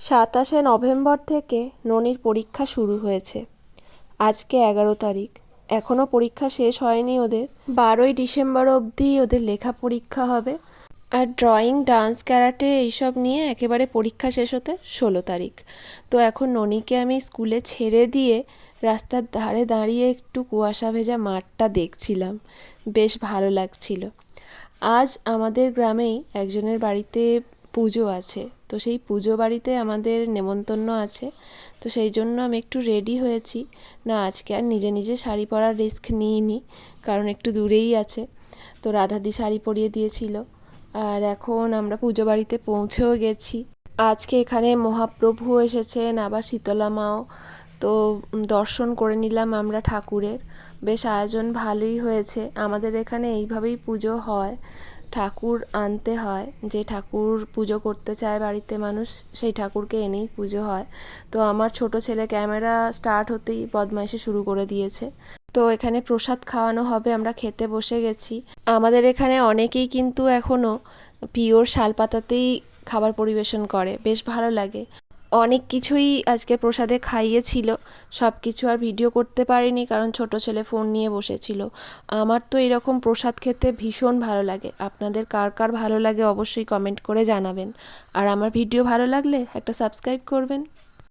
27শে November থেকে ননির পরীক্ষা শুরু হয়েছে। আজকে 11 তারিখ, এখনও পরীক্ষা শেষ হয়নি ওদের। 12ই ডিসেম্বর অবধি ওদের লেখা পরীক্ষা হবে। আর ড্রয়িং, ডান্স, ক্যারাটে এইসব নিয়ে একেবারে পরীক্ষা শেষ হতে 16 তারিখ। তো এখন ননিকে আমি স্কুলে ছেড়ে দিয়ে রাস্তার ধারে দাঁড়িয়ে একটু কুয়াশা ভেজা মাঠটা দেখছিলাম, বেশ ভালো লাগছিল। আজ আমাদের গ্রামেই একজনের বাড়িতে পুজো আছে, তো সেই পুজো বাড়িতে আমাদের নেমন্তন্ন আছে। তো সেই জন্য আমি একটু রেডি হয়েছি। না, আজকে আর নিজে নিজে শাড়ি পরার রিস্ক নিইনি, কারণ একটু দূরেই আছে। তো রাধাদি শাড়ি পরিয়ে দিয়েছিল। আর এখন আমরা পুজো বাড়িতে পৌঁছেও গেছি। আজকে এখানে মহাপ্রভু এসেছেন, আবার শীতলা মাও। তো দর্শন করে নিলাম আমরা ঠাকুরের। বেশ আয়োজন ভালোই হয়েছে। আমাদের এখানে এইভাবেই পুজো হয়, ঠাকুর আনতে হয়। যে ঠাকুর পুজো করতে চায় বাড়িতে মানুষ, সেই ঠাকুরকে এনেই পুজো হয়। তো আমার ছোট ছেলে ক্যামেরা স্টার্ট হতেই বদমাইশি শুরু করে দিয়েছে। তো এখানে প্রসাদ খাওয়ানো হবে, আমরা খেতে বসে গেছি। আমাদের এখানে অনেকেই কিন্তু এখনও পিওর শালপাতাতেই খাবার পরিবেশন করে, বেশ ভালো লাগে। অনেক কিছুই আজকে প্রসাদে খাইয়েছিল, সব কিছু আর ভিডিও করতে পারিনি কারণ ছোট ছেলে ফোন নিয়ে বসেছিল। আমার তো এরকম প্রসাদ খেতে ভীষণ ভালো লাগে। আপনাদের কার কার ভালো লাগে অবশ্যই কমেন্ট করে জানাবেন। আর আমার ভিডিও ভালো লাগলে একটা সাবস্ক্রাইব করবেন।